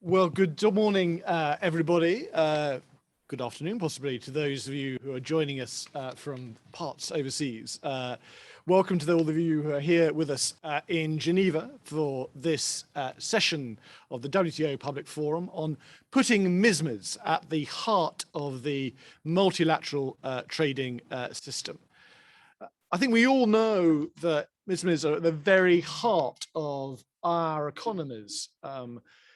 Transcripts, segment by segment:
Well, good morning, everybody. Good afternoon, possibly, to those of you who are joining us from parts overseas. Welcome to all of you who are here with us in Geneva for this session of the WTO Public Forum on putting MSMEs at the heart of the multilateral trading system. I think we all know that MSMEs are at the very heart of our economies,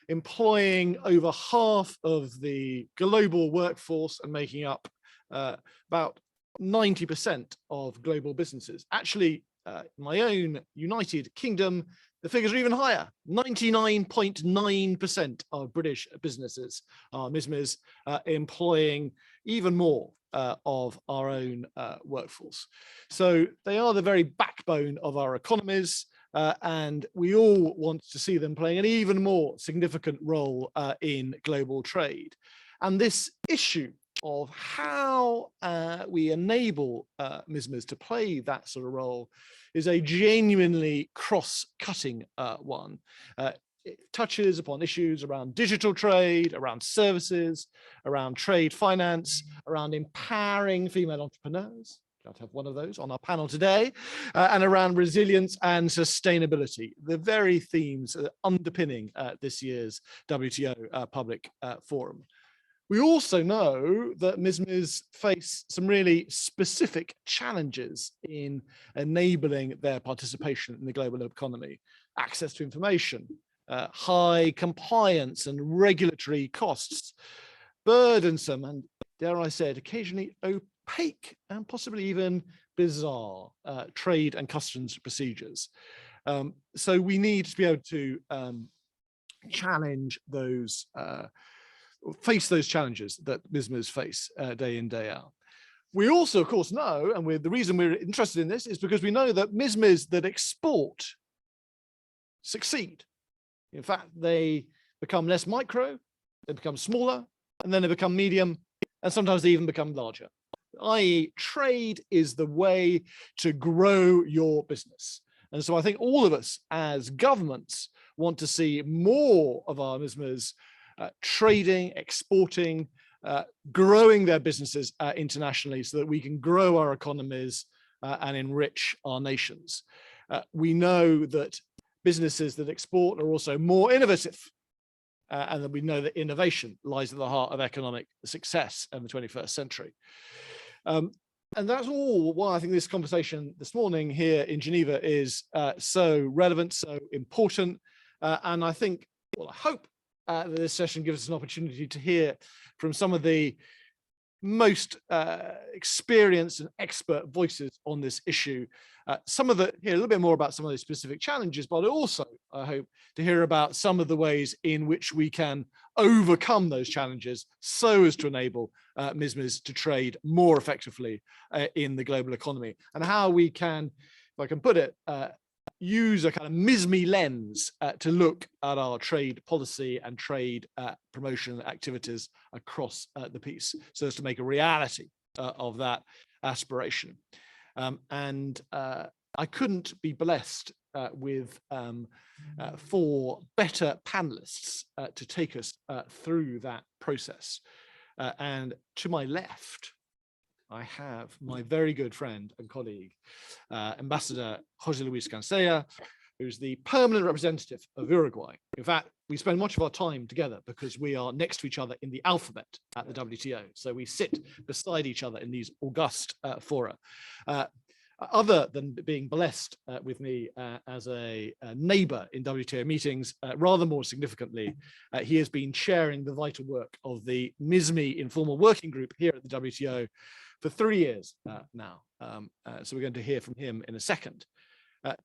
employing over half of the global workforce and making up about 90% of global businesses. Actually, in my own United Kingdom, the figures are even higher. 99.9% of British businesses are MSMEs, employing even more of our own workforce. So they are the very backbone of our economies. And we all want to see them playing an even more significant role in global trade. And this issue of how we enable MSMEs to play that sort of role is a genuinely cross-cutting one. It touches upon issues around digital trade, around services, around trade finance, around empowering female entrepreneurs. I'll have one of those on our panel today, and around resilience and sustainability, the very themes underpinning this year's WTO Public Forum. We also know that MSMEs face some really specific challenges in enabling their participation in the global economy: access to information, high compliance and regulatory costs, burdensome and, dare I say it, occasionally opaque and possibly even bizarre trade and customs procedures. So we need to be able to challenge those, face those challenges that MSMEs face day in, day out. We also, of course, know, and the reason we're interested in this is because we know that MSMEs that export succeed. In fact, they become less micro, they become smaller, and then they become medium, and sometimes they even become larger. I.e., trade is the way to grow your business. And so I think all of us as governments want to see more of our MSMEs trading, exporting, growing their businesses internationally so that we can grow our economies and enrich our nations. We know that businesses that export are also more innovative. And that we know that innovation lies at the heart of economic success in the 21st century. And that's all why I think this conversation this morning here in Geneva is so relevant, so important. And I think, well, I hope that this session gives us an opportunity to hear from some of the most experienced and expert voices on this issue. Hear a little bit more about some of the specific challenges, but also I hope to hear about some of the ways in which we can overcome those challenges so as to enable MSMEs to trade more effectively in the global economy, and how we can, if I can put it, use a kind of MSME lens to look at our trade policy and trade promotion activities across the piece, so as to make a reality of that aspiration. I couldn't be blessed with 4 better panelists to take us through that process. And to my left, I have my very good friend and colleague, Ambassador José Luis Cancella, who's the permanent representative of Uruguay. In fact, we spend much of our time together because we are next to each other in the alphabet at the WTO. So we sit beside each other in these august fora. Other than being blessed with me as a neighbor in WTO meetings, rather more significantly, he has been chairing the vital work of the MSME Informal Working Group here at the WTO for 3 years now. So we're going to hear from him in a second.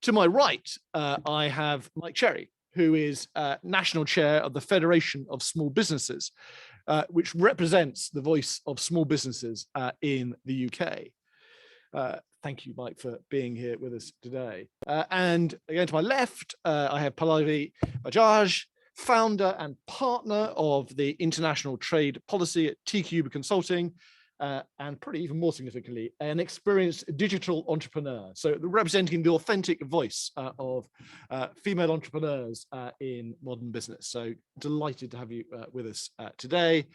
To my right, I have Mike Cherry, who is National Chair of the Federation of Small Businesses, which represents the voice of small businesses in the UK. Thank you, Mike, for being here with us today. And again, to my left, I have Pallavi Bajaj, founder and partner of the International Trade Policy at TQ Consulting, and probably even more significantly, an experienced digital entrepreneur. So representing the authentic voice of female entrepreneurs in modern business. So delighted to have you with us today.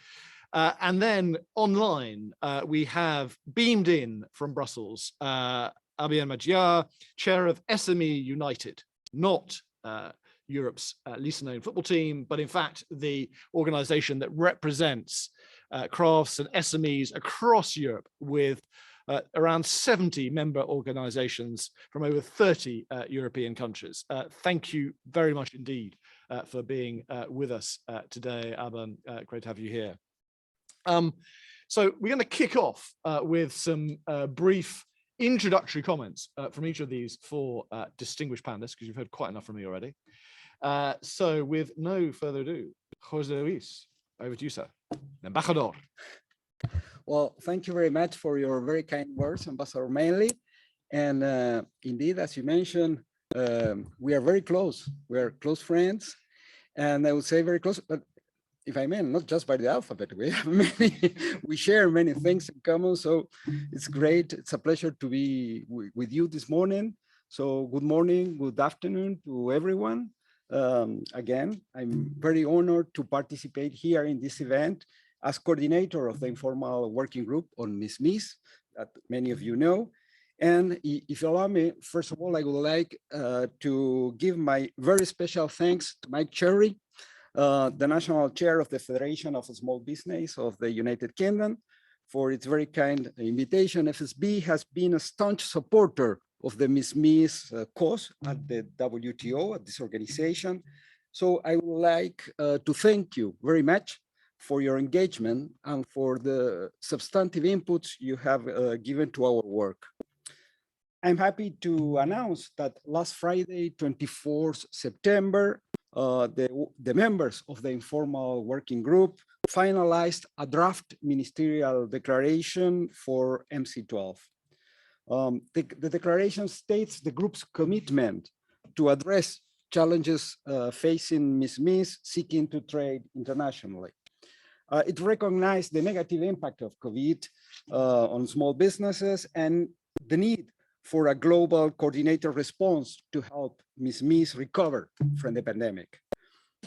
And then online, we have beamed in from Brussels, Abien Magyar, chair of SME United, not Europe's least known football team, but in fact, the organization that represents crafts and SMEs across Europe with around 70 member organizations from over 30 European countries. Thank you very much indeed for being with us today, Aban. Great to have you here. So we're going to kick off with some brief introductory comments from each of these four distinguished panelists, because you've heard quite enough from me already. So with no further ado, Jose Luis, over to you, sir. Embajador. Well, thank you very much for your very kind words, Ambassador Manley. And indeed, as you mentioned, we are very close. We are close friends. And I would say very close, but if I may, not just by the alphabet, we have we share many things in common. So it's great. It's a pleasure to be with you this morning. So good morning, good afternoon to everyone. Again, I'm very honored to participate here in this event as coordinator of the informal working group on MSMEs that many of you know. And if you allow me, first of all, I would like to give my very special thanks to Mike Cherry, the national chair of the Federation of Small Business of the United Kingdom, for its very kind invitation. FSB has been a staunch supporter of the MSMEs cause at the WTO, at this organization. So I would like to thank you very much for your engagement and for the substantive inputs you have given to our work. I'm happy to announce that last Friday, 24th September, the members of the informal working group finalized a draft ministerial declaration for MC12. The declaration states the group's commitment to address challenges facing MSMEs seeking to trade internationally. It recognized the negative impact of COVID on small businesses and the need for a global coordinated response to help MSMEs recover from the pandemic.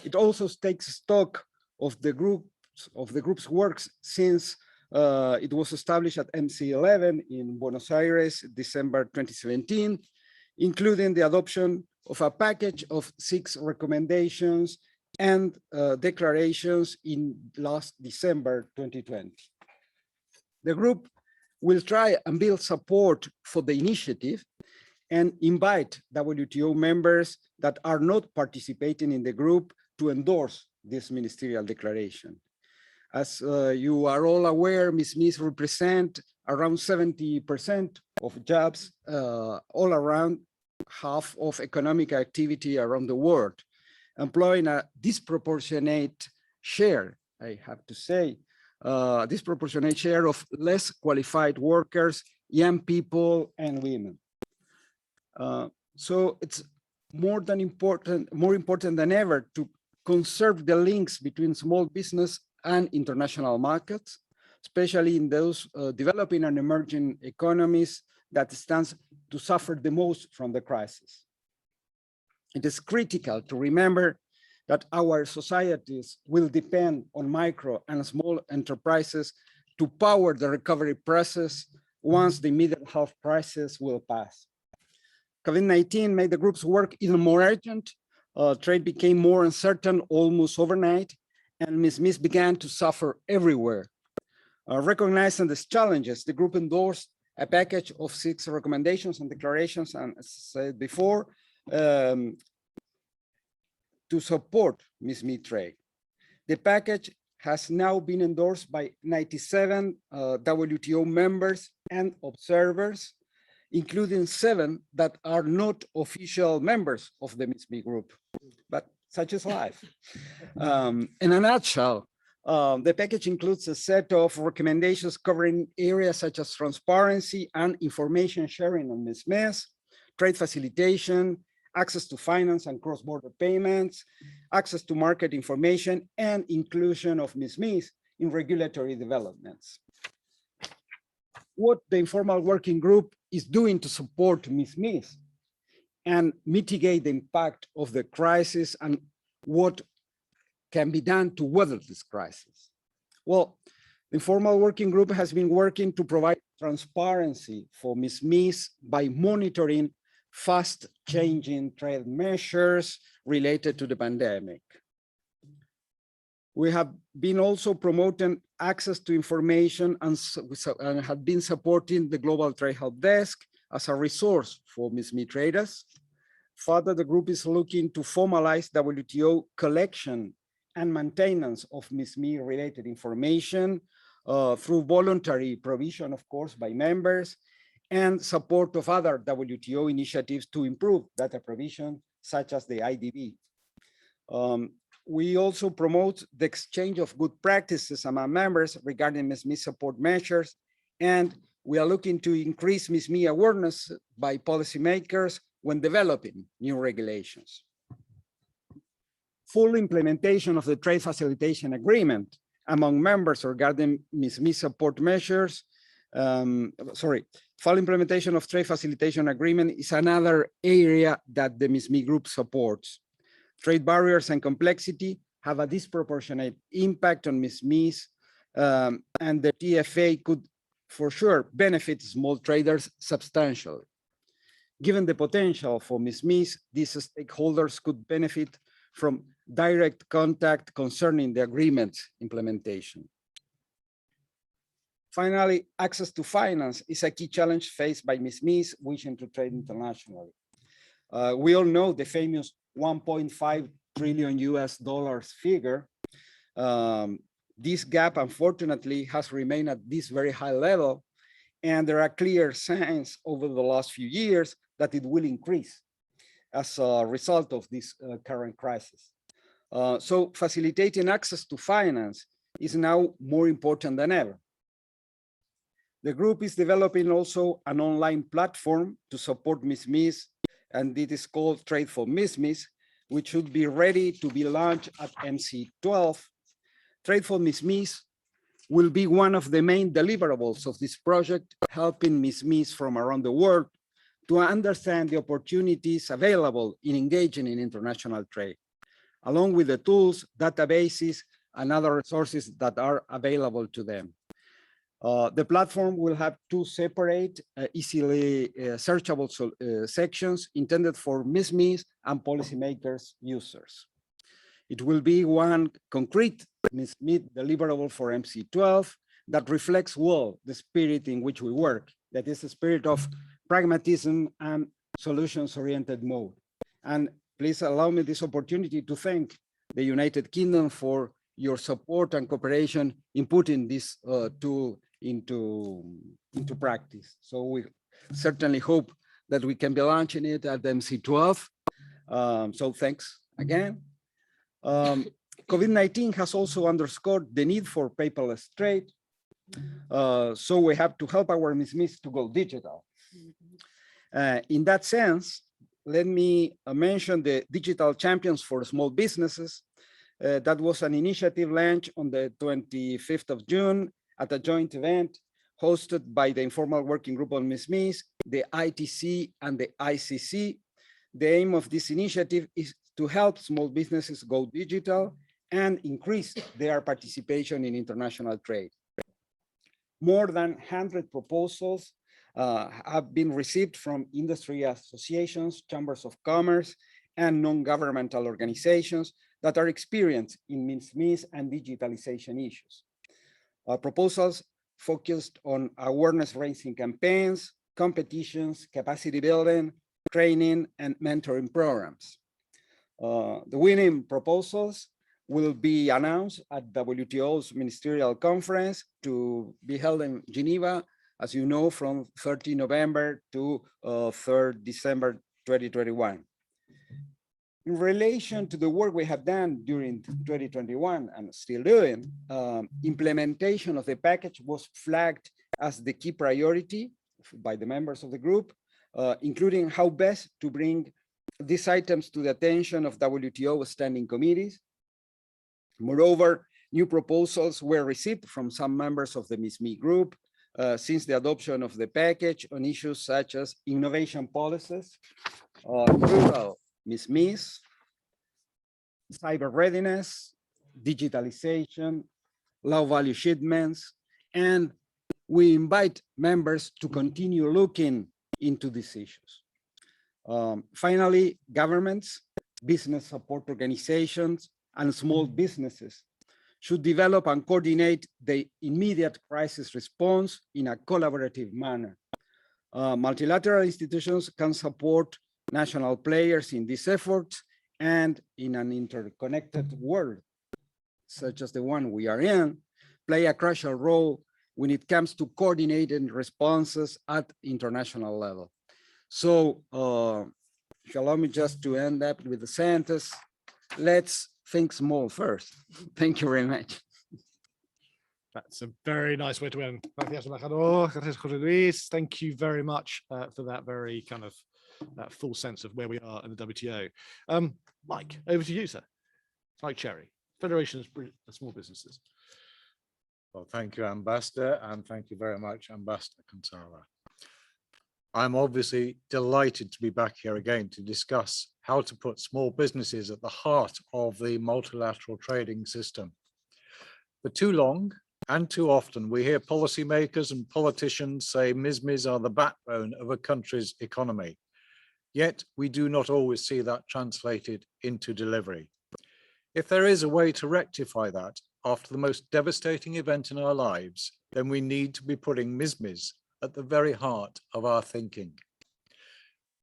It also takes stock of the group's works since it was established at MC11 in Buenos Aires, December 2017, including the adoption of a package of 6 recommendations and declarations in last December 2020. The group will try and build support for the initiative and invite WTO members that are not participating in the group to endorse this ministerial declaration. As you are all aware, MSMEs represent around 70% of jobs all around, half of economic activity around the world, employing a disproportionate share, I have to say, disproportionate share of less qualified workers, young people, and women. So it's more important than ever to conserve the links between small business and international markets, especially in those developing and emerging economies that stands to suffer the most from the crisis. It is critical to remember that our societies will depend on micro and small enterprises to power the recovery process once the immediate health crisis will pass. COVID-19 made the group's work even more urgent. Trade became more uncertain almost overnight, and MSMEs began to suffer everywhere. Recognizing these challenges, the group endorsed a package of 6 recommendations and declarations, and as I said before, to support MSME trade. The package has now been endorsed by 97 WTO members and observers, including 7 that are not official members of the MSME group, but such is life. In a nutshell, the package includes a set of recommendations covering areas such as transparency and information sharing on MSMEs, trade facilitation, access to finance and cross-border payments, access to market information, and inclusion of MSMEs in regulatory developments. what the informal working group is doing to support MSMEs and mitigate the impact of the crisis and what can be done to weather this crisis. Well, the informal working group has been working to provide transparency for MSMEs by monitoring fast changing trade measures related to the pandemic. We have been also promoting access to information and have been supporting the Global Trade Help Desk as a resource for MSME traders. Further, the group is looking to formalize WTO collection and maintenance of MSME related information through voluntary provision, of course, by members, and support of other WTO initiatives to improve data provision, such as the IDB. We also promote the exchange of good practices among members regarding MSME support measures, and we are looking to increase MSME awareness by policymakers when developing new regulations. Full implementation of the trade facilitation agreement among members regarding MSME support measures, full implementation of trade facilitation agreement is another area that the MSME group supports. Trade barriers and complexity have a disproportionate impact on MSMEs, and the TFA could for sure benefit small traders substantially. Given the potential for MSMEs, these stakeholders could benefit from direct contact concerning the agreement's implementation. Finally, access to finance is a key challenge faced by MSMEs wishing to trade internationally. We all know the famous 1.5 trillion US dollars figure. This gap, unfortunately, has remained at this very high level, and there are clear signs over the last few years that it will increase as a result of this current crisis. So facilitating access to finance is now more important than ever. The group is developing also an online platform to support MSMEs, and it is called Trade for MSMEs, which should be ready to be launched at MC12. Trade for MSMEs will be one of the main deliverables of this project, helping MSMEs from around the world to understand the opportunities available in engaging in international trade, along with the tools, databases, and other resources that are available to them. The platform will have two separate, easily searchable sections intended for MSMEs and policymakers users. It will be one concrete MSME deliverable for MC12 that reflects well the spirit in which we work, that is the spirit of pragmatism and solutions-oriented mode. And please allow me this opportunity to thank the United Kingdom for your support and cooperation in putting this tool into practice. So we certainly hope that we can be launching it at MC12. So thanks again. COVID-19 has also underscored the need for paperless trade. So we have to help our MSMEs to go digital. In that sense, let me mention the Digital Champions for Small Businesses. That was an initiative launched on the 25th of June at a joint event hosted by the Informal Working Group on MSMEs, the ITC, and the ICC. The aim of this initiative is to help small businesses go digital and increase their participation in international trade. More than 100 proposals have been received from industry associations, chambers of commerce, and non-governmental organizations that are experienced in MSMEs and digitalization issues. Proposals focused on awareness-raising campaigns, competitions, capacity building, training, and mentoring programs. The winning proposals will be announced at WTO's ministerial conference to be held in Geneva, as you know, from 30 November to 3rd December 2021. In relation to the work we have done during 2021 and still doing, implementation of the package was flagged as the key priority by the members of the group, including how best to bring these items to the attention of WTO standing committees. Moreover, new proposals were received from some members of the MSME group since the adoption of the package on issues such as innovation policies, rural MSMEs, cyber readiness, digitalization, low value shipments, and we invite members to continue looking into these issues. Finally, governments, business support organizations, and small businesses should develop and coordinate the immediate crisis response in a collaborative manner. Multilateral institutions can support national players in these efforts, and in an interconnected world, such as the one we are in, play a crucial role when it comes to coordinating responses at international level. So, allow me just to end up with the sentence, let's think small first. Thank you very much. That's a very nice way to end. Gracias, embajador. Gracias, José Luis. Thank you very much for that very kind of full sense of where we are in the WTO. Mike, over to you, sir. Mike Cherry, Federation of Small Businesses. Well, thank you, Ambassador, and thank you very much, Ambassador Kansara. I'm obviously delighted to be back here again to discuss how to put small businesses at the heart of the multilateral trading system. For too long and too often, we hear policymakers and politicians say MSMEs are the backbone of a country's economy. Yet we do not always see that translated into delivery. If there is a way to rectify that after the most devastating event in our lives, then we need to be putting MSMEs at the very heart of our thinking.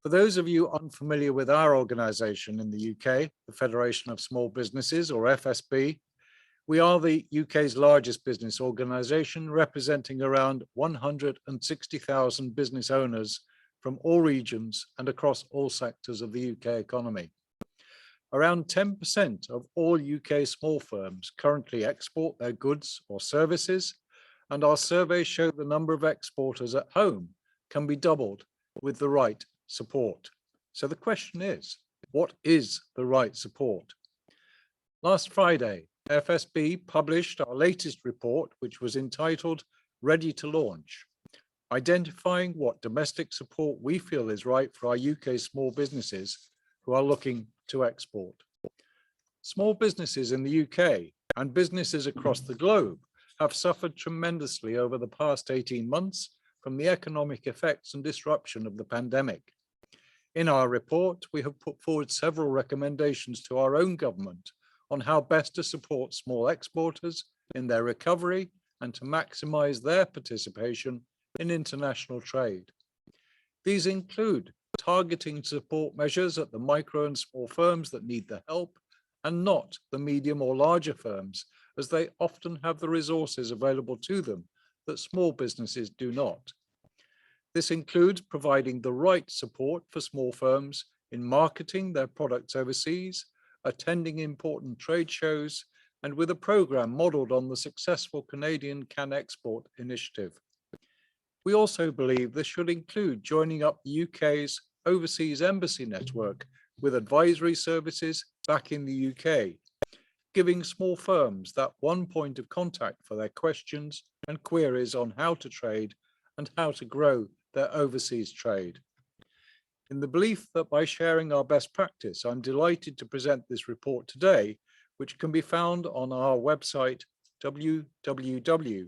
For those of you unfamiliar with our organization in the UK, the Federation of Small Businesses, or FSB, we are the UK's largest business organization, representing around 160,000 business owners from all regions and across all sectors of the UK economy. Around 10% of all UK small firms currently export their goods or services, and our surveys show the number of exporters at home can be doubled with the right support. So the question is, what is the right support? Last Friday, FSB published our latest report, which was entitled Ready to Launch, identifying what domestic support we feel is right for our UK small businesses who are looking to export. Small businesses in the UK and businesses across the globe have suffered tremendously over the past 18 months from the economic effects and disruption of the pandemic. In our report, we have put forward several recommendations to our own government on how best to support small exporters in their recovery and to maximize their participation in international trade. These include targeting support measures at the micro and small firms that need the help, and not the medium or larger firms, as they often have the resources available to them that small businesses do not. This includes providing the right support for small firms in marketing their products overseas, attending important trade shows, and with a program modeled on the successful Canadian Can Export initiative. We also believe this should include joining up the UK's overseas embassy network with advisory services back in the UK, giving small firms that one point of contact for their questions and queries on how to trade and how to grow their overseas trade. In the belief that by sharing our best practice, I'm delighted to present this report today, which can be found on our website, www.fsb.org.uk.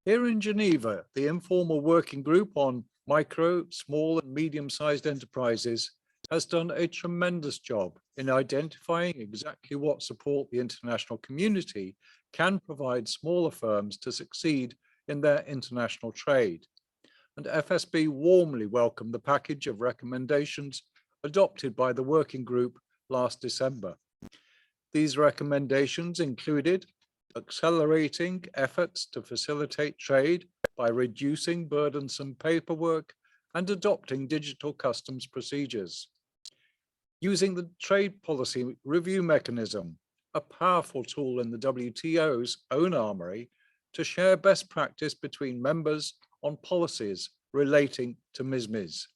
Here in Geneva, the Informal Working Group on Micro, Small and Medium-Sized Enterprises has done a tremendous job in identifying exactly what support the international community can provide smaller firms to succeed in their international trade. And FSB warmly welcomed the package of recommendations adopted by the working group last December. These recommendations included accelerating efforts to facilitate trade by reducing burdensome paperwork and adopting digital customs procedures. Using the trade policy review mechanism, a powerful tool in the WTO's own armory, to share best practice between members on policies relating to MSMEs,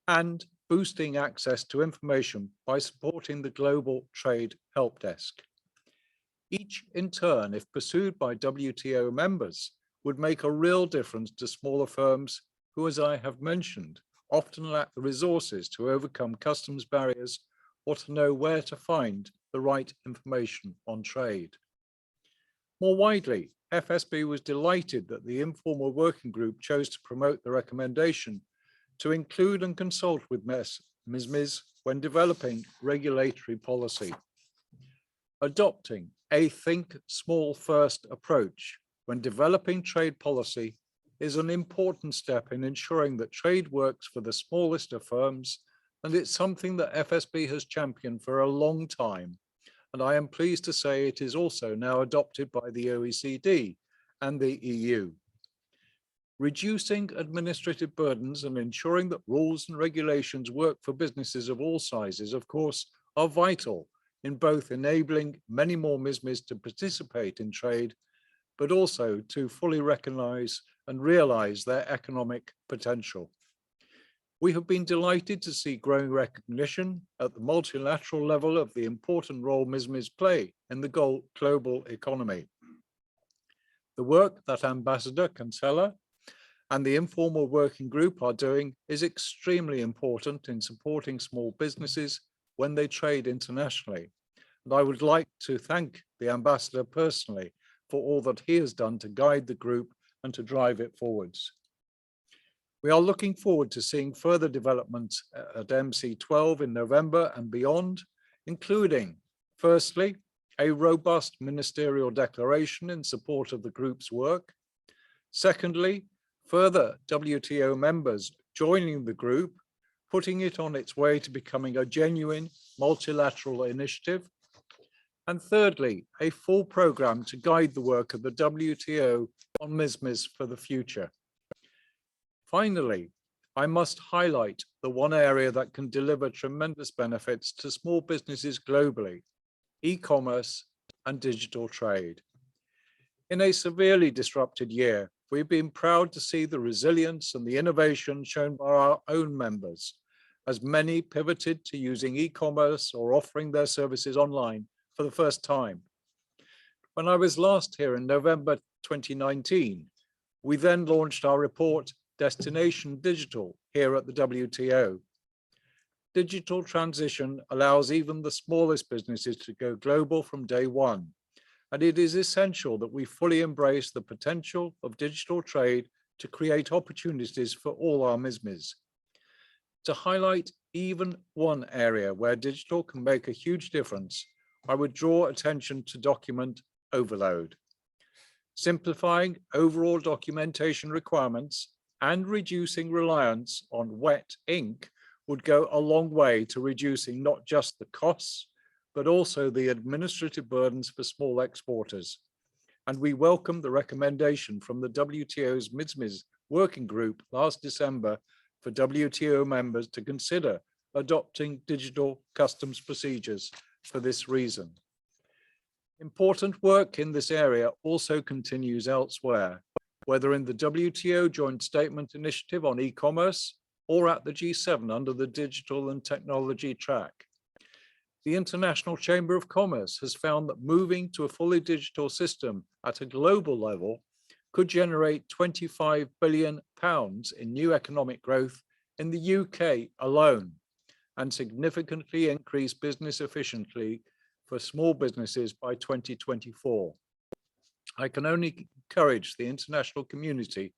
and boosting access to information by supporting the Global Trade Help Desk. Each in turn, if pursued by WTO members, would make a real difference to smaller firms who, as I have mentioned, often lack the resources to overcome customs barriers or to know where to find the right information on trade. More widely, FSB was delighted that the Informal Working Group chose to promote the recommendation to include and consult with MSMEs when developing regulatory policy. Adopting a think small first approach when developing trade policy is an important step in ensuring that trade works for the smallest of firms, and it's something that FSB has championed for a long time. And I am pleased to say it is also now adopted by the OECD and the EU. Reducing administrative burdens and ensuring that rules and regulations work for businesses of all sizes, of course, are vital in both enabling many more MSMEs to participate in trade, but also to fully recognize and realize their economic potential. We have been delighted to see growing recognition at the multilateral level of the important role MSMEs play in the global economy. The work that Ambassador Cancela and the Informal Working Group are doing is extremely important in supporting small businesses when they trade internationally. And I would like to thank the Ambassador personally for all that he has done to guide the group and to drive it forwards. We are looking forward to seeing further developments at MC12 in November and beyond, including, firstly, a robust ministerial declaration in support of the group's work. Secondly, further WTO members joining the group, putting it on its way to becoming a genuine multilateral initiative. And thirdly, a full program to guide the work of the WTO on MSMEs for the future. Finally, I must highlight the one area that can deliver tremendous benefits to small businesses globally: e-commerce and digital trade. In a severely disrupted year, we've been proud to see the resilience and the innovation shown by our own members, as many pivoted to using e-commerce or offering their services online for the first time. When I was last here in November 2019, we then launched our report, Destination Digital, here at the WTO. Digital transition allows even the smallest businesses to go global from day one, and it is essential that we fully embrace the potential of digital trade to create opportunities for all our MSMEs. To highlight even one area where digital can make a huge difference, I would draw attention to document overload. Simplifying overall documentation requirements and reducing reliance on wet ink would go a long way to reducing not just the costs, but also the administrative burdens for small exporters. And we welcome the recommendation from the WTO's MSMEs Working Group last December for WTO members to consider adopting digital customs procedures for this reason. Important work in this area also continues elsewhere, whether in the WTO Joint Statement Initiative on e-commerce or at the G7 under the Digital and Technology track. The International Chamber of Commerce has found that moving to a fully digital system at a global level could generate £25 billion in new economic growth in the UK alone, and significantly increase business efficiency for small businesses by 2024. I can only encourage the international community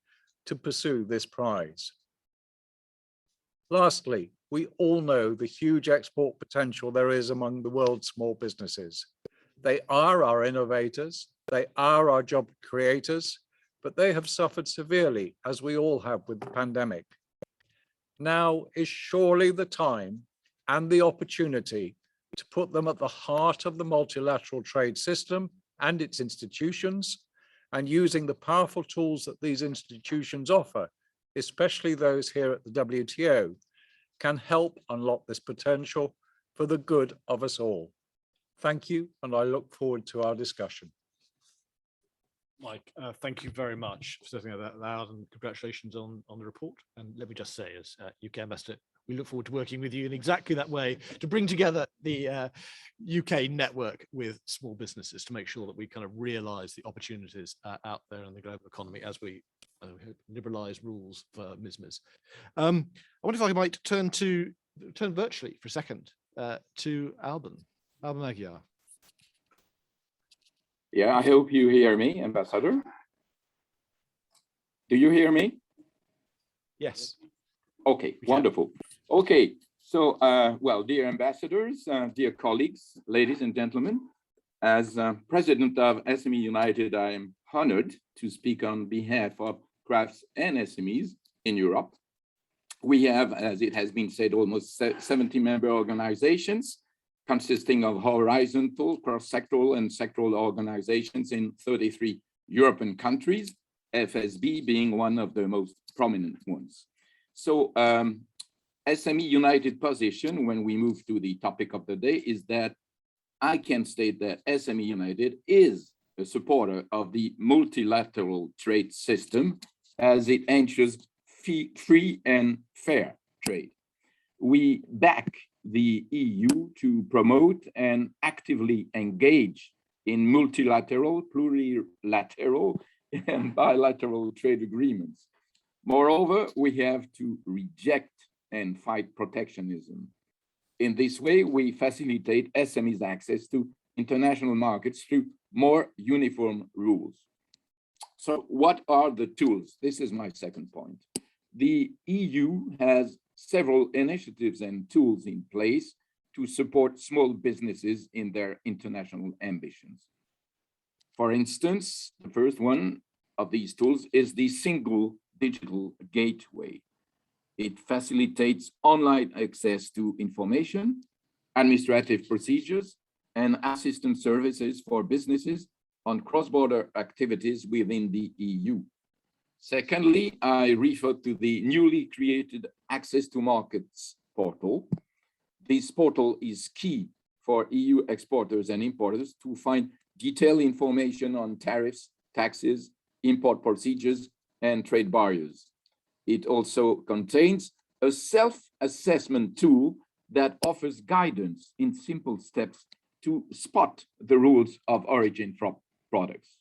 to pursue this prize. Lastly, we all know the huge export potential there is among the world's small businesses. They are our innovators, they are our job creators, but they have suffered severely, as we all have with the pandemic. Now is surely the time and the opportunity to put them at the heart of the multilateral trade system and its institutions, and using the powerful tools that these institutions offer, especially those here at the WTO, can help unlock this potential for the good of us all. Thank you, and I look forward to our discussion. Mike, thank you very much for setting that out, and congratulations on the report. And let me just say, as UK Ambassador, we look forward to working with you in exactly that way to bring together the UK network with small businesses to make sure that we kind of realise the opportunities out there in the global economy as we liberalise rules for MSMEs. I wonder if I might turn virtually for a second to Alban Magyar. Yeah, I hope you hear me, Ambassador. Do you hear me? Yes. Okay, wonderful. Okay, so, well, dear ambassadors, dear colleagues, ladies and gentlemen, as president of SME United, I am honored to speak on behalf of crafts and SMEs in Europe. We have, as it has been said, almost 70 member organizations consisting of horizontal, cross-sectoral and sectoral organizations in 33 European countries, FSB being one of the most prominent ones. So SME United position, when we move to the topic of the day, is that I can state that SME United is a supporter of the multilateral trade system as it ensures free and fair trade. We back the EU to promote and actively engage in multilateral, plurilateral, and bilateral trade agreements. Moreover, we have to reject and fight protectionism. In this way, we facilitate SMEs' access to international markets through more uniform rules. So what are the tools? This is my second point. The EU has several initiatives and tools in place to support small businesses in their international ambitions. For instance, the first one of these tools is the single digital gateway. It facilitates online access to information, administrative procedures, and assistance services for businesses on cross-border activities within the EU. Secondly, I refer to the newly created Access to Markets portal. This portal is key for EU exporters and importers to find detailed information on tariffs, taxes, import procedures, and trade barriers. It also contains a self-assessment tool that offers guidance in simple steps to spot the rules of origin from products.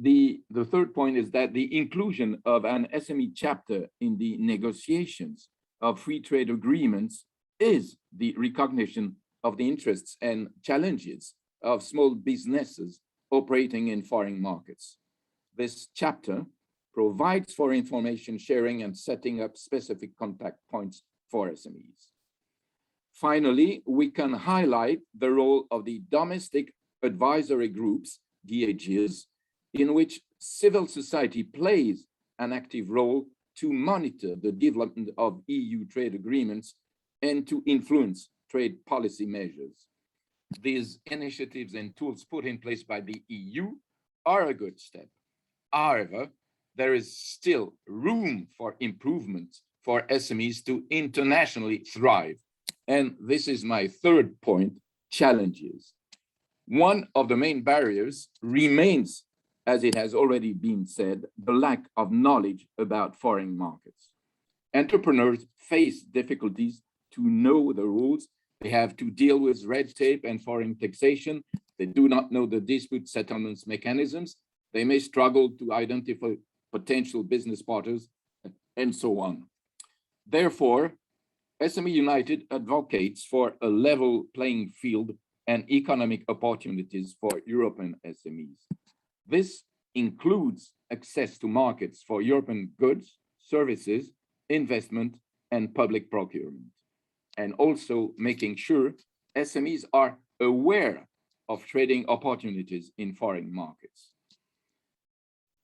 The third point is that the inclusion of an SME chapter in the negotiations of free trade agreements is the recognition of the interests and challenges of small businesses operating in foreign markets. This chapter provides for information sharing and setting up specific contact points for SMEs. Finally, we can highlight the role of the domestic advisory groups, DAGs, in which civil society plays an active role to monitor the development of EU trade agreements and to influence trade policy measures. These initiatives and tools put in place by the EU are a good step. However, there is still room for improvement for SMEs to internationally thrive. And this is my third point, challenges. One of the main barriers remains, as it has already been said, the lack of knowledge about foreign markets. Entrepreneurs face difficulties to know the rules. They have to deal with red tape and foreign taxation. They do not know the dispute settlements mechanisms. They may struggle to identify potential business partners, and so on. Therefore, SME United advocates for a level playing field and economic opportunities for European SMEs. This includes access to markets for European goods, services, investment, and public procurement, and also making sure SMEs are aware of trading opportunities in foreign markets.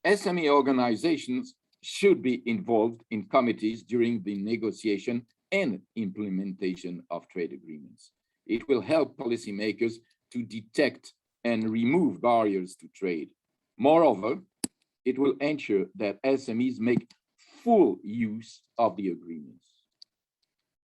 SME organizations should be involved in committees during the negotiation and implementation of trade agreements. It will help policymakers to detect and remove barriers to trade. Moreover, it will ensure that SMEs make full use of the agreements.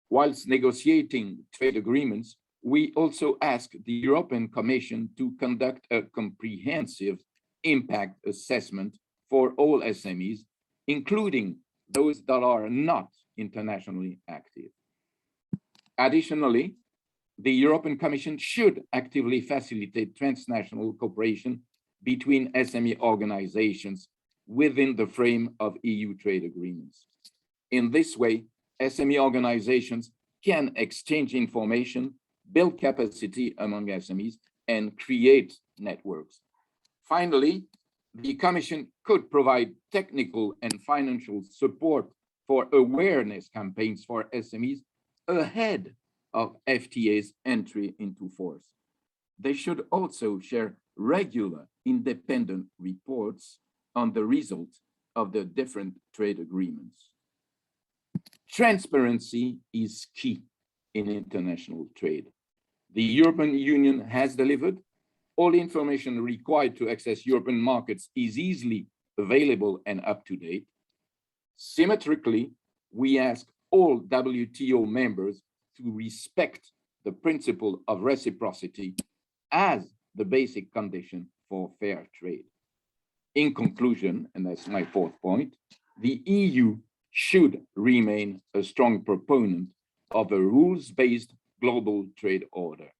Whilst negotiating trade agreements, we also ask the European Commission to conduct a comprehensive impact assessment for all SMEs, including those that are not internationally active. Additionally, the European Commission should actively facilitate transnational cooperation between SME organizations within the frame of EU trade agreements. In this way, SME organizations can exchange information, build capacity among SMEs, and create networks. Finally, the Commission could provide technical and financial support for awareness campaigns for SMEs ahead of FTA's entry into force. They should also share regular independent reports on the results of the different trade agreements. Transparency is key in international trade. The European Union has delivered. All information required to access European markets is easily available and up to date. Symmetrically, we ask all WTO members to respect the principle of reciprocity as the basic condition for fair trade. In conclusion, and that's my fourth point, the EU should remain a strong proponent of a rules-based global trade order.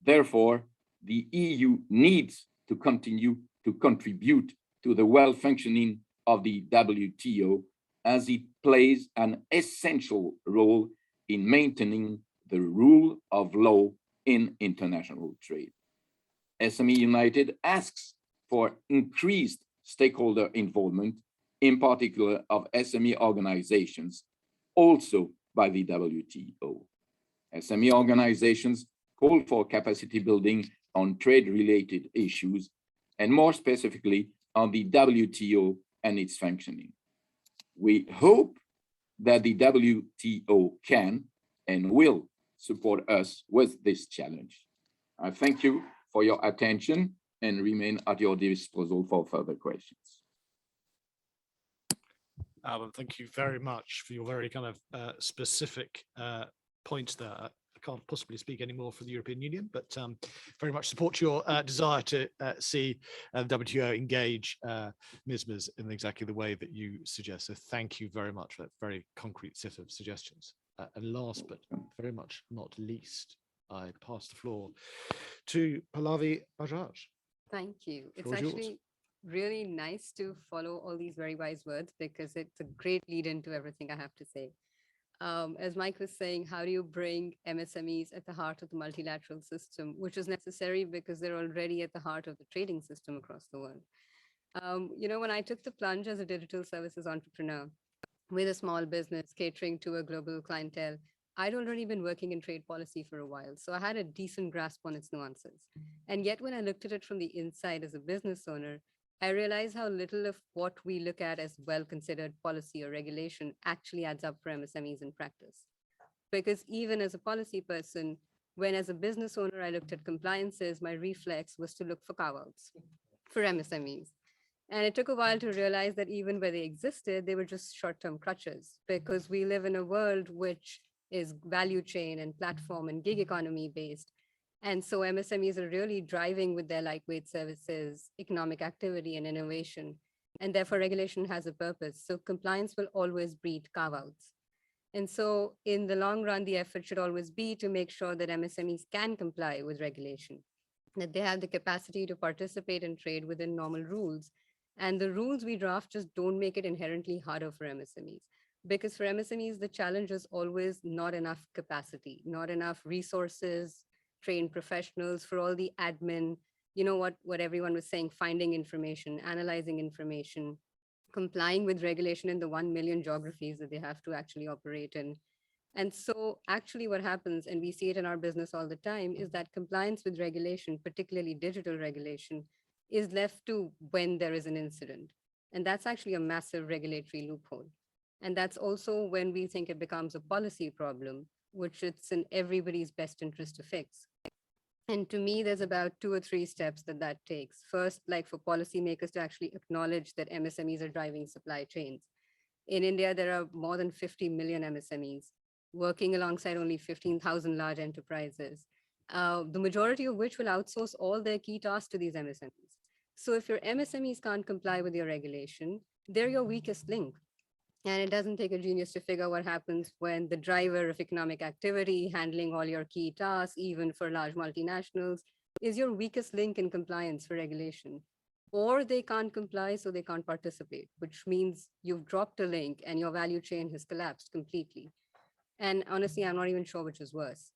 Therefore, the EU needs to continue to contribute to the well-functioning of the WTO as it plays an essential role in maintaining the rule of law in international trade. SME United asks for increased stakeholder involvement, in particular of SME organizations, also by the WTO. SME organizations call for capacity building on trade-related issues, and more specifically on the WTO and its functioning. We hope that the WTO can and will support us with this challenge. I thank you for your attention and remain at your disposal for further questions. Alan, thank you very much for your very kind of specific points there. I can't possibly speak anymore for the European Union, but very much support your desire to see the WTO engage MSMEs in exactly the way that you suggest. So thank you very much for that very concrete set of suggestions. And last but very much not least, I pass the floor to Pallavi Bajaj. Thank you. It's actually really nice to follow all these very wise words because it's a great lead into everything I have to say. As Mike was saying, how do you bring MSMEs at the heart of the multilateral system, which is necessary because they're already at the heart of the trading system across the world. You know, when I took the plunge as a digital services entrepreneur with a small business catering to a global clientele, I'd already been working in trade policy for a while, so I had a decent grasp on its nuances. And yet when I looked at it from the inside as a business owner, I realized how little of what we look at as well-considered policy or regulation actually adds up for MSMEs in practice. Because even as a policy person, when as a business owner I looked at compliances, my reflex was to look for carve-outs for MSMEs. And it took a while to realize that even where they existed, they were just short-term crutches, because we live in a world which is value chain and platform and gig economy based. And so MSMEs are really driving with their lightweight services, economic activity and innovation. And therefore regulation has a purpose. So compliance will always breed carve-outs. And so in the long run, the effort should always be to make sure that MSMEs can comply with regulation, that they have the capacity to participate in trade within normal rules. And the rules we draft just don't make it inherently harder for MSMEs. Because for MSMEs, the challenge is always not enough capacity, not enough resources, trained professionals for all the admin, you know what everyone was saying, finding information, analyzing information, complying with regulation in the 1 million geographies that they have to actually operate in. And so actually what happens, and we see it in our business all the time, is that compliance with regulation, particularly digital regulation, is left to when there is an incident. And that's actually a massive regulatory loophole. And that's also when we think it becomes a policy problem, which it's in everybody's best interest to fix. And to me, there's about 2 or 3 steps that takes. First, like for policymakers to actually acknowledge that MSMEs are driving supply chains. In India, there are more than 50 million MSMEs working alongside only 15,000 large enterprises, the majority of which will outsource all their key tasks to these MSMEs. So if your MSMEs can't comply with your regulation, they're your weakest link. And it doesn't take a genius to figure what happens when the driver of economic activity, handling all your key tasks, even for large multinationals, is your weakest link in compliance for regulation. Or they can't comply, so they can't participate, which means you've dropped a link and your value chain has collapsed completely. And honestly, I'm not even sure which is worse.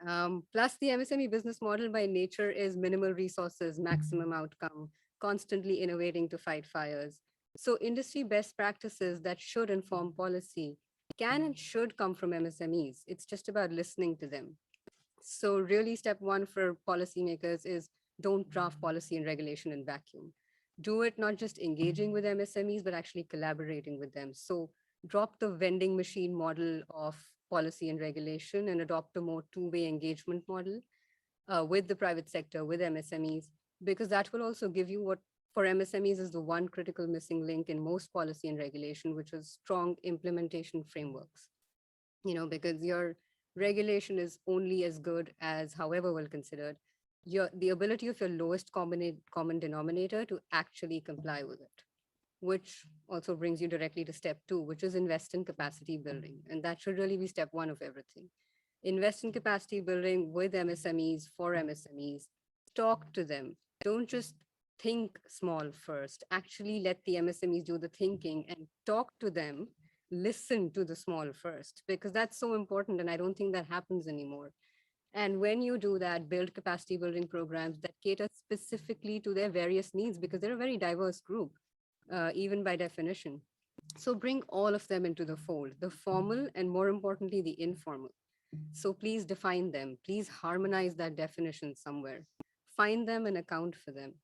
Plus, the MSME business model by nature is minimal resources, maximum outcome, constantly innovating to fight fires. So industry best practices that should inform policy can and should come from MSMEs. It's just about listening to them. So really step one for policymakers is don't draft policy and regulation in vacuum. Do it not just engaging with MSMEs, but actually collaborating with them. So drop the vending machine model of policy and regulation and adopt a more two-way engagement model with the private sector, with MSMEs, because that will also give you what for MSMEs is the one critical missing link in most policy and regulation, which is strong implementation frameworks. Because your regulation is only as good as however well considered, the ability of your lowest common denominator to actually comply with it, which also brings you directly to step two, which is invest in capacity building. And that should really be step one of everything. Invest in capacity building with MSMEs, for MSMEs, talk to them. Don't just think small first, actually let the MSMEs do the thinking and talk to them, listen to the small first, because that's so important. And I don't think that happens anymore. And when you do that, build capacity building programs that cater specifically to their various needs, because they're a very diverse group, even by definition. So bring all of them into the fold, the formal and more importantly, the informal. So please define them. Please harmonize that definition somewhere. Find them and account for them.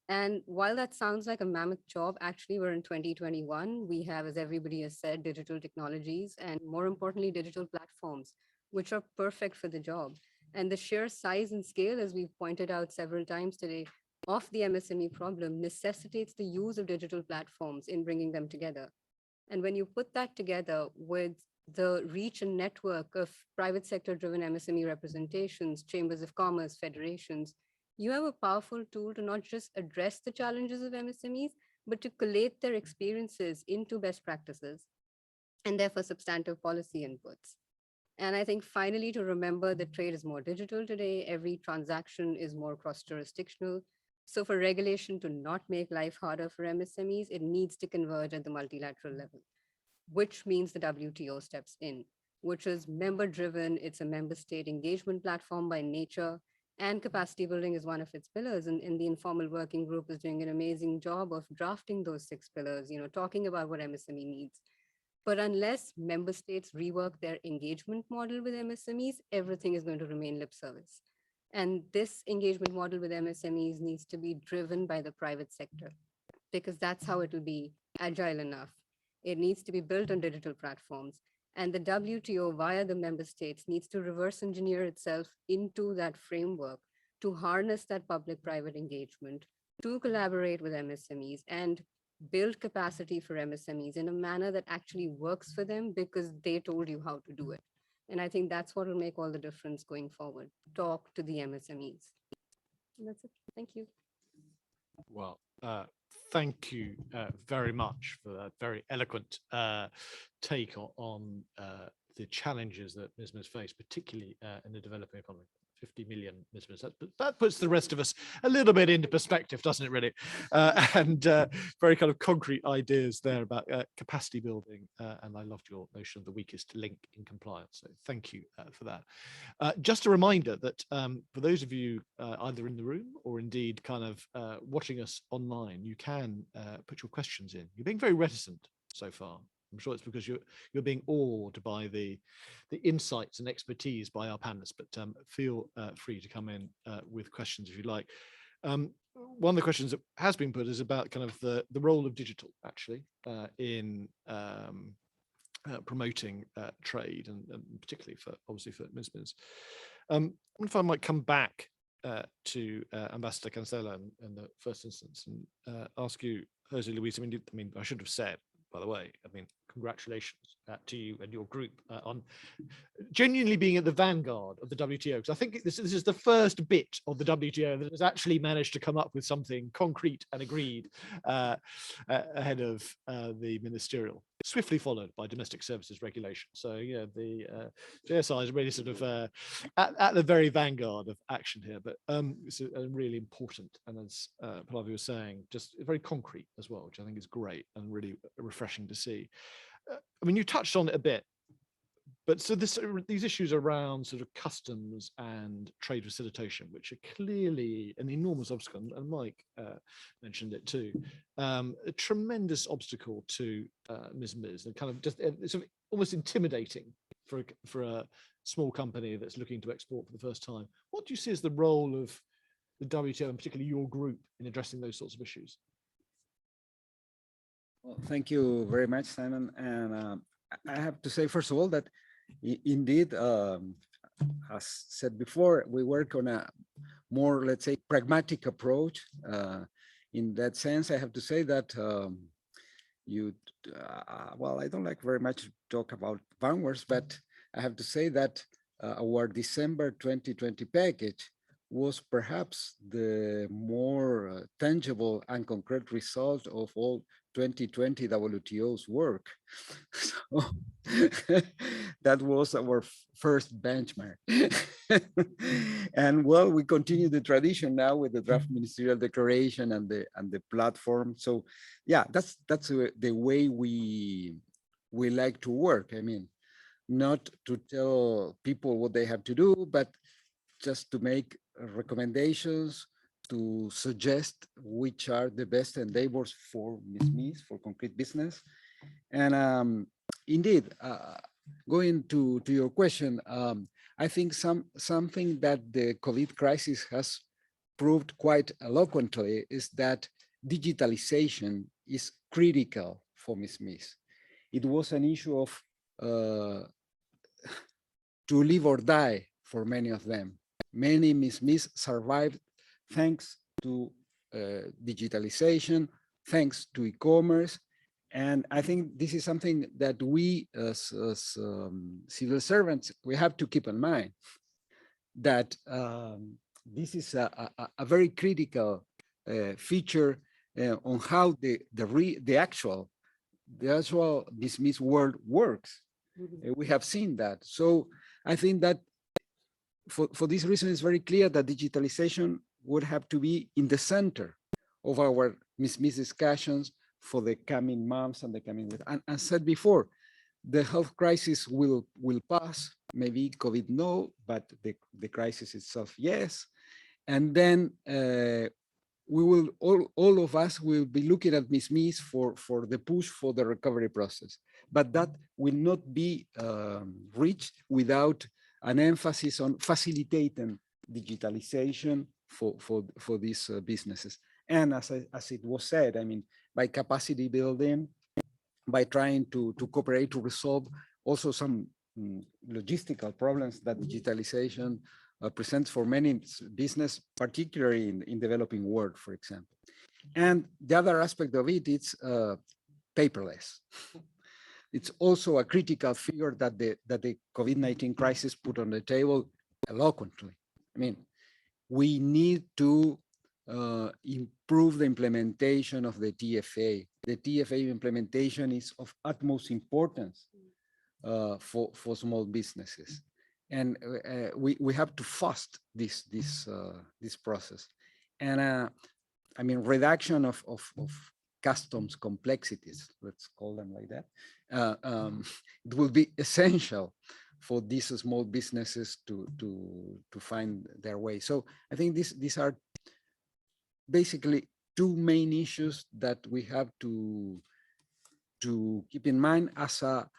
And while that sounds like a mammoth job, actually we're in 2021. We have, as everybody has said, digital technologies and more importantly, digital platforms, which are perfect for the job. And the sheer size and scale, as we've pointed out several times today, of the MSME problem necessitates the use of digital platforms in bringing them together. And when you put that together with the reach and network of private sector driven MSME representations, chambers of commerce, federations, you have a powerful tool to not just address the challenges of MSMEs, but to collate their experiences into best practices and therefore substantive policy inputs. And I think finally to remember that trade is more digital today, every transaction is more cross-jurisdictional. So for regulation to not make life harder for MSMEs, it needs to converge at the multilateral level, which means the WTO steps in, which is member-driven. It's a member state engagement platform by nature, and capacity building is one of its pillars. And the informal working group is doing an amazing job of drafting those 6 pillars, talking about what MSME needs. But unless member states rework their engagement model with MSMEs, everything is going to remain lip service. And this engagement model with MSMEs needs to be driven by the private sector, because that's how it will be agile enough. It needs to be built on digital platforms. And the WTO via the member states needs to reverse engineer itself into that framework to harness that public-private engagement, to collaborate with MSMEs and build capacity for MSMEs in a manner that actually works for them because they told you how to do it. And I think that's what will make all the difference going forward. Talk to the MSMEs. And that's it. Thank you. Well, thank you very much for that very eloquent take on the challenges that MSMEs face, particularly in the developing economy. 50 million MSMEs. That puts the rest of us a little bit into perspective, doesn't it, really? And very kind of concrete ideas there about capacity building. And I loved your notion of the weakest link in compliance. So thank you for that. Just a reminder that for those of you either in the room or indeed kind of watching us online, you can put your questions in. You're being very reticent so far. I'm sure it's because you're being awed by the insights and expertise by our panelists, but feel free to come in with questions if you like. One of the questions that has been put is about kind of the role of digital actually in promoting trade and particularly obviously for MSMEs. I wonder if I might come back to Ambassador Cancela in the first instance and ask you, Jose Luis, I mean, I should have said, by the way, I mean, congratulations to you and your group on genuinely being at the vanguard of the WTO. Because I think this is the first bit of the WTO that has actually managed to come up with something concrete and agreed ahead of the ministerial, swiftly followed by domestic services regulation. So yeah, the JSI is really sort of at the very vanguard of action here, but it's really important, and as Pallavi was saying, just very concrete as well, which I think is great and really refreshing to see. I mean, you touched on it a bit, but so these issues around sort of customs and trade facilitation, which are clearly an enormous obstacle, and Mike mentioned it too, a tremendous obstacle to MSMEs, and kind of just it's sort of almost intimidating for a small company that's looking to export for the first time. What do you see as the role of the WTO, and particularly your group, in addressing those sorts of issues? Well, thank you very much, Simon. And I have to say, first of all, that indeed, as said before, we work on a more, let's say, pragmatic approach. In that sense, I have to say that well, I don't like very much to talk about vanguards, but I have to say that our December 2020 package was perhaps the more tangible and concrete result of all 2020 WTO's work. So that was our first benchmark. And well, we continue the tradition now with the draft ministerial declaration and the platform. So yeah, that's the way we like to work. I mean, not to tell people what they have to do, but just to make recommendations, to suggest which are the best endeavors for MSMEs, for concrete business. And indeed, going to your question, I think something that the COVID crisis has proved quite eloquently is that digitalization is critical for MSMEs. It was an issue of to live or die for many of them. Many MSMEs survived thanks to digitalization, thanks to e-commerce. And I think this is something that we as civil servants, we have to keep in mind, that this is a very critical feature on how the actual MSMEs world works. We have seen that. So I think that for this reason, it's very clear that digitalization would have to be in the center of our MSMEs discussions for the coming months and the coming weeks. And as said before, the health crisis will pass, maybe COVID no, but the crisis itself, yes. And then we will, all of us will be looking at MSMEs for the push for the recovery process. But that will not be reached without an emphasis on facilitating digitalization for these businesses. And as it was said, I mean, by capacity building, by trying to cooperate to resolve also some logistical problems that digitalization presents for many business, particularly in developing world, for example. And the other aspect of it is paperless. It's also a critical figure that the COVID-19 crisis put on the table eloquently. I mean, we need to improve the implementation of the TFA. The TFA implementation is of utmost importance for small businesses, and we have to fast this process. And I mean, reduction of customs complexities, let's call them like that. It will be essential for these small businesses to find their way. So I think these are basically two main issues that we have to keep in mind as a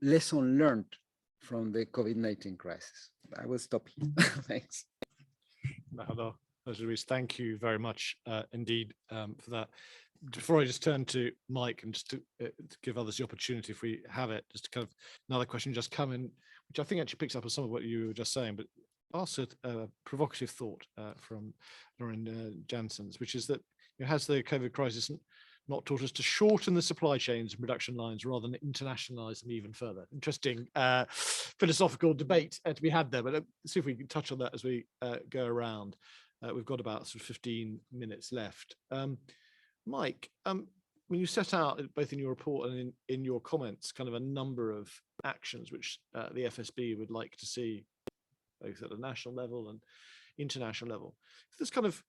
lesson learned from the COVID-19 crisis. I will stop here. Thanks. Luis, thank you very much indeed for that. Before I just turn to Mike, and just to give others the opportunity, if we have it, just to kind of another question just come in, which I think actually picks up on some of what you were just saying, but also a provocative thought from Lauren Janssens, which is that has the COVID crisis not taught us to shorten the supply chains and production lines rather than internationalize them even further. Interesting philosophical debate to be had there, but let's see if we can touch on that as we go around. We've got about sort of 15 minutes left. Mike, when you set out both in your report and in your comments kind of a number of actions which the FSB would like to see both at a national level and international level, if there's kind of,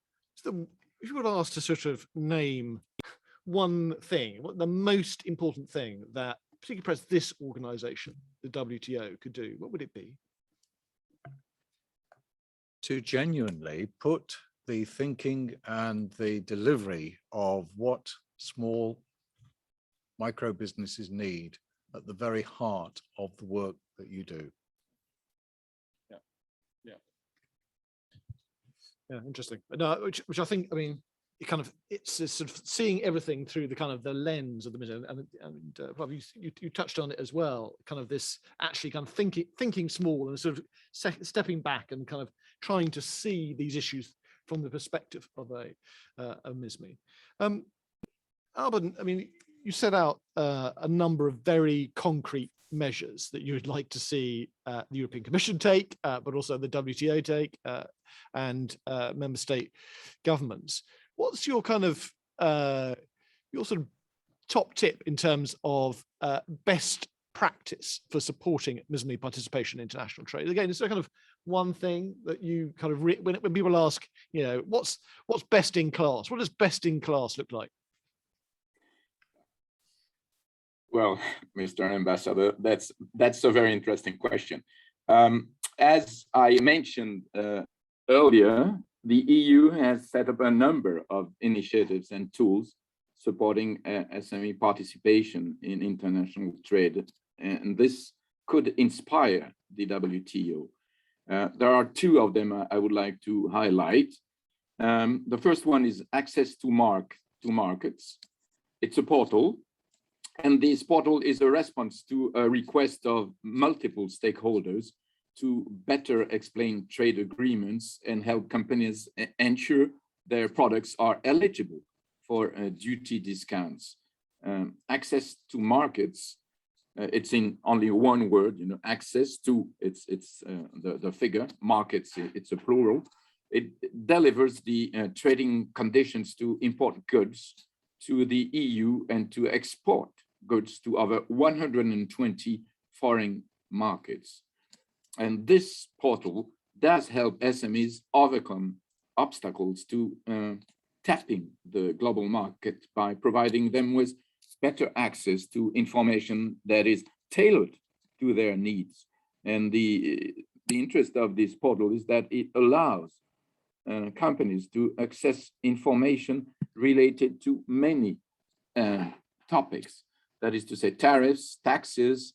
if you were asked to sort of name one thing, what the most important thing that particularly perhaps this organization, the WTO, could do, what would it be? To genuinely put the thinking and the delivery of what small micro businesses need at the very heart of the work that you do. Yeah, interesting. No, which I think, I mean, it kind of, it's sort of seeing everything through the kind of the lens of the business, and you touched on it as well, kind of this actually kind of thinking small and sort of stepping back and kind of trying to see these issues from the perspective of a MSME. Alban, I mean, you set out a number of very concrete measures that you would like to see the European Commission take, but also the WTO take, and member state governments. What's your kind of your sort of top tip in terms of best practice for supporting MSME participation in international trade? Again, is there kind of one thing that you kind of when people ask, you know, what's best in class? What does best in class look like? Well, Mr. Ambassador, that's a very interesting question. As I mentioned earlier, the EU has set up a number of initiatives and tools supporting SME participation in international trade, and this could inspire the WTO. There are two of them I would like to highlight. The first one is access to markets. It's a portal, and this portal is a response to a request of multiple stakeholders to better explain trade agreements and help companies ensure their products are eligible for duty discounts. Access to markets, it's in only one word, you know, access to, it's the figure, markets, it's a plural. It delivers the trading conditions to import goods to the EU and to export goods to over 120 foreign markets. And this portal does help SMEs overcome obstacles to tapping the global market by providing them with better access to information that is tailored to their needs. And the interest of this portal is that it allows companies to access information related to many topics. That is to say, tariffs, taxes,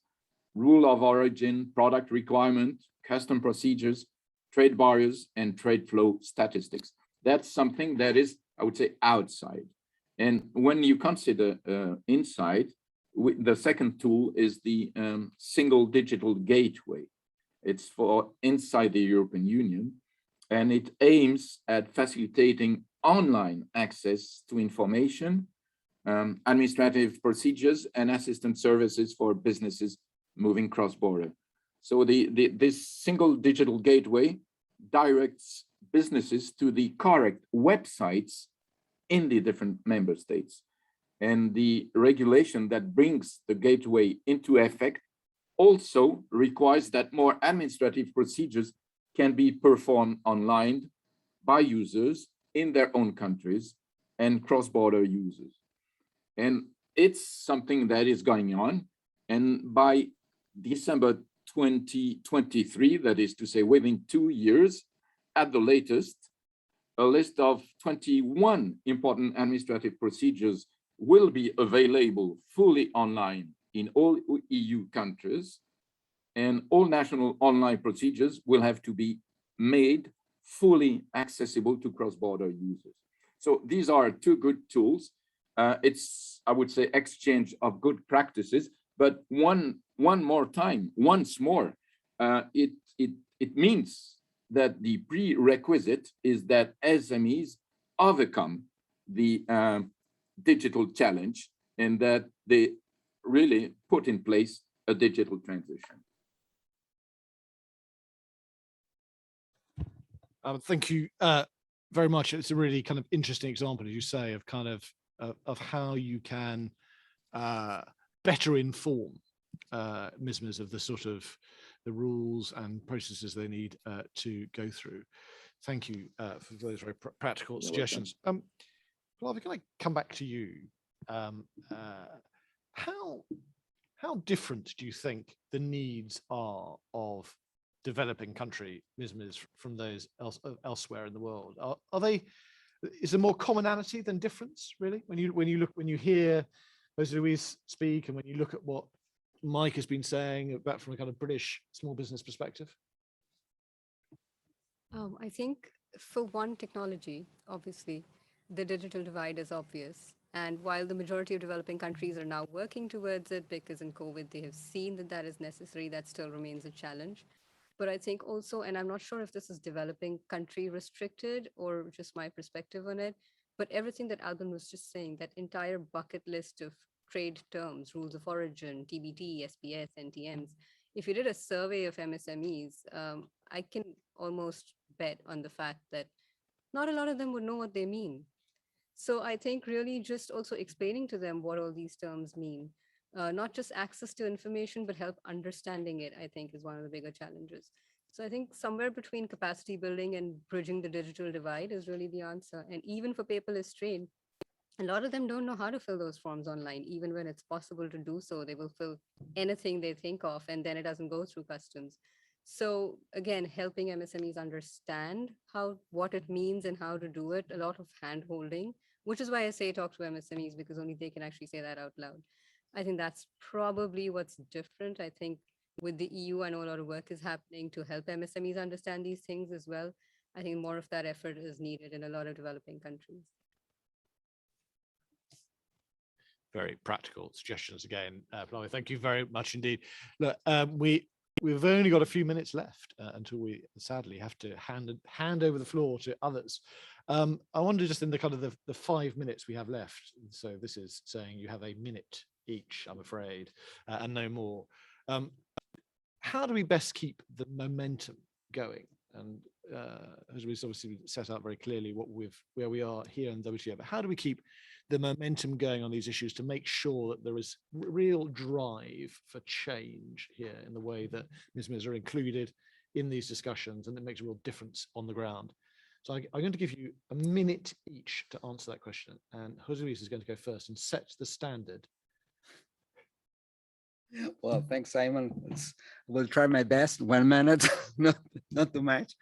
rule of origin, product requirement, custom procedures, trade barriers, and trade flow statistics. That's something that is, I would say, outside. And when you consider inside, the second tool is the single digital gateway. It's for inside the European Union, and it aims at facilitating online access to information, administrative procedures, and assistance services for businesses moving cross-border. So this single digital gateway directs businesses to the correct websites in the different member states. And the regulation that brings the gateway into effect also requires that more administrative procedures can be performed online by users in their own countries and cross-border users. And it's something that is going on. And by December 2023, that is to say within 2 years at the latest, a list of 21 important administrative procedures will be available fully online in all EU countries, and all national online procedures will have to be made fully accessible to cross-border users. So these are two good tools. It's, I would say, exchange of good practices, but once more, it means that the prerequisite is that SMEs overcome the digital challenge and that they really put in place a digital transition. Thank you very much. It's a really kind of interesting example, as you say, of kind of how you can better inform MSMEs of the sort of the rules and processes they need to go through. Thank you for those very practical suggestions. Flavia, can I come back to you? How different do you think the needs are of developing country MSMEs from those elsewhere in the world? Are they? Is there more commonality than difference, really? When you hear Jose Luis speak, and when you look at what Mike has been saying about from a kind of British small business perspective? I think for one, technology, obviously, the digital divide is obvious. And while the majority of developing countries are now working towards it, because in COVID they have seen that that is necessary, that still remains a challenge. But I think also, and I'm not sure if this is developing country restricted or just my perspective on it, but everything that Alban was just saying, that entire bucket list of trade terms, rules of origin, TBT, SPS, NTMs, if you did a survey of MSMEs, I can almost bet on the fact that not a lot of them would know what they mean. So I think really just also explaining to them what all these terms mean, not just access to information, but help understanding it, I think is one of the bigger challenges. So I think somewhere between capacity building and bridging the digital divide is really the answer. And even for paperless trade, a lot of them don't know how to fill those forms online. Even when it's possible to do so, they will fill anything they think of, and then it doesn't go through customs. So again, helping MSMEs understand what it means and how to do it, a lot of hand holding, which is why I say talk to MSMEs, because only they can actually say that out loud. I think that's probably what's different. I think with the EU, I know a lot of work is happening to help MSMEs understand these things as well. I think more of that effort is needed in a lot of developing countries. Very practical suggestions again, Flavia. Thank you very much indeed. Look, we've only got a few minutes left until we sadly have to hand over the floor to others. I wonder, just in the kind of the 5 minutes we have left, so this is saying you have a minute each, I'm afraid, and no more. How do we best keep the momentum going? And as we've obviously set out very clearly where we are here in WTO, but how do we keep the momentum going on these issues to make sure that there is real drive for change here in the way that MSMEs are included in these discussions, and it makes a real difference on the ground? So I'm going to give you a minute each to answer that question, and Jose Luis is going to go first and set the standard. Well, thanks, Simon. I will try my best. 1 minute, not too much.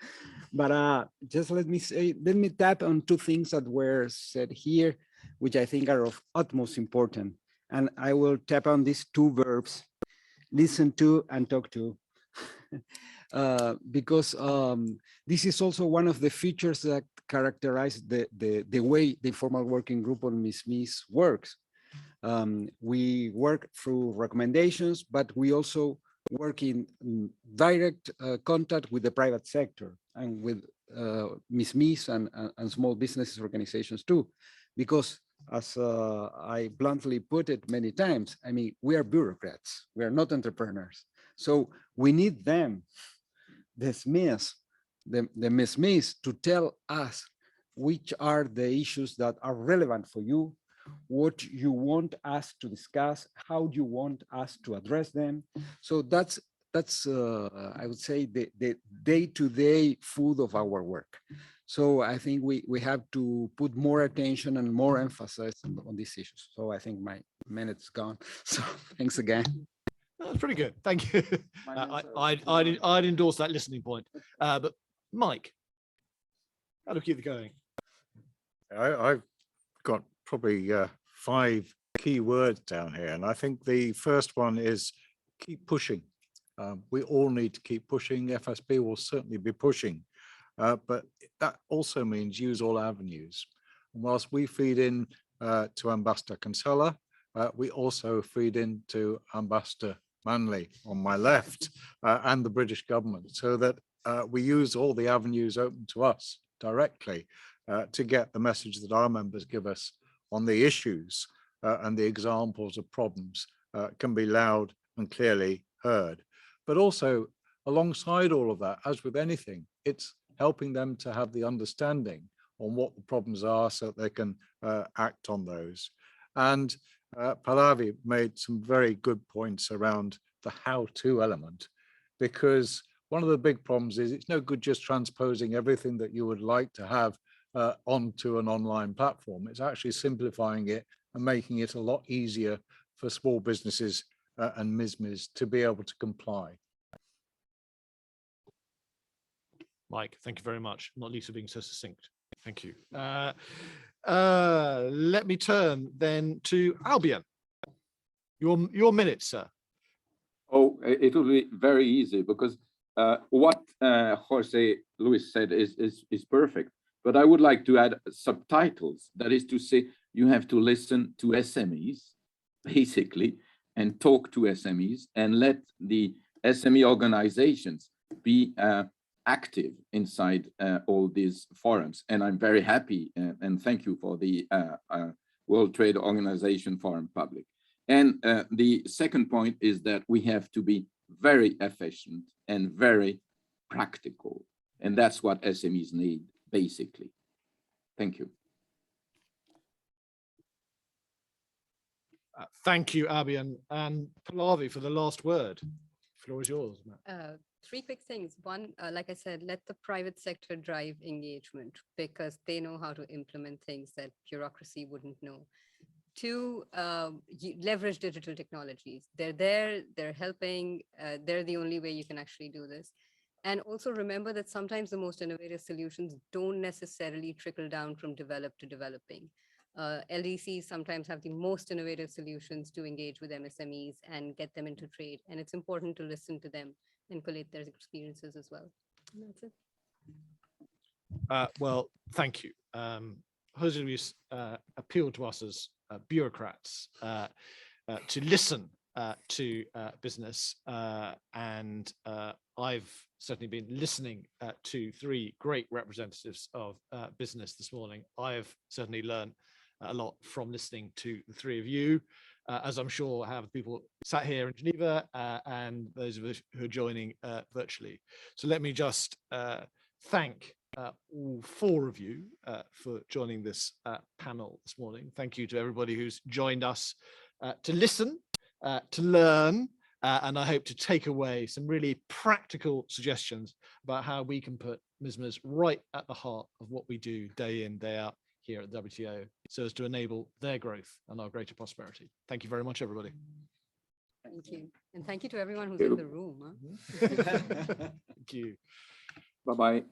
But just let me tap on two things that were said here, which I think are of utmost importance. And I will tap on these two verbs: listen to and talk to. Because this is also one of the features that characterize the way the Informal Working Group on MSMEs works. We work through recommendations, but we also work in direct contact with the private sector and with MSMEs and small businesses organizations too, because as I bluntly put it many times, I mean, we are bureaucrats, we are not entrepreneurs. So we need them, the SMEs, the MSMEs, to tell us which are the issues that are relevant for you, what you want us to discuss, how you want us to address them. So that's I would say the day-to-day food of our work. So I think we have to put more attention and more emphasis on these issues. So I think my minute's gone. So thanks again. That's pretty good. Thank you. I'd endorse that listening point. But Mike, how do we keep it going? I've got probably 5 key words down here, and I think the first one is keep pushing. We all need to keep pushing. FSB will certainly be pushing, but that also means use all avenues. And whilst we feed in to Ambassador Kinsella, we also feed into Ambassador Manley on my left and the British government, so that we use all the avenues open to us directly to get the message that our members give us on the issues and the examples of problems can be loud and clearly heard. But also alongside all of that, as with anything, it's helping them to have the understanding on what the problems are so that they can act on those. And Pallavi made some very good points around the how-to element, because one of the big problems is it's no good just transposing everything that you would like to have onto an online platform. It's actually simplifying it and making it a lot easier for small businesses and MSMEs to be able to comply. Mike, thank you very much, not least for being so succinct. Thank you. Let me turn then to Albion. Your minute, sir. Oh, it will be very easy, because what Jose Luis said is perfect. But I would like to add subtitles. That is to say, you have to listen to SMEs, basically, and talk to SMEs, and let the SME organizations be active inside all these forums. And I'm very happy, and thank you for the World Trade Organization Forum Public. And the second point is that we have to be very efficient and very practical. And that's what SMEs need, basically. Thank you. Thank you, Albion. And Pallavi for the last word. The floor is yours, Matt. Three quick things. One, like I said, let the private sector drive engagement, because they know how to implement things that bureaucracy wouldn't know. Two, leverage digital technologies. They're there, they're helping, they're the only way you can actually do this. And also remember that sometimes the most innovative solutions don't necessarily trickle down from developed to developing. LDCs sometimes have the most innovative solutions to engage with MSMEs and get them into trade. And it's important to listen to them and collate their experiences as well. And that's it. Well, thank you. Jose Luis appealed to us as bureaucrats to listen to business, and I've certainly been listening to three great representatives of business this morning. I've certainly learned a lot from listening to the three of you, as I'm sure have people sat here in Geneva and those of us who are joining virtually. So let me just thank all four of you for joining this panel this morning. Thank you to everybody who's joined us to listen, to learn, and I hope to take away some really practical suggestions about how we can put MSMEs right at the heart of what we do day in, day out here at the WTO, so as to enable their growth and our greater prosperity. Thank you very much, everybody. Thank you. And thank you to everyone who's in the room. Huh? Thank you. Bye-bye.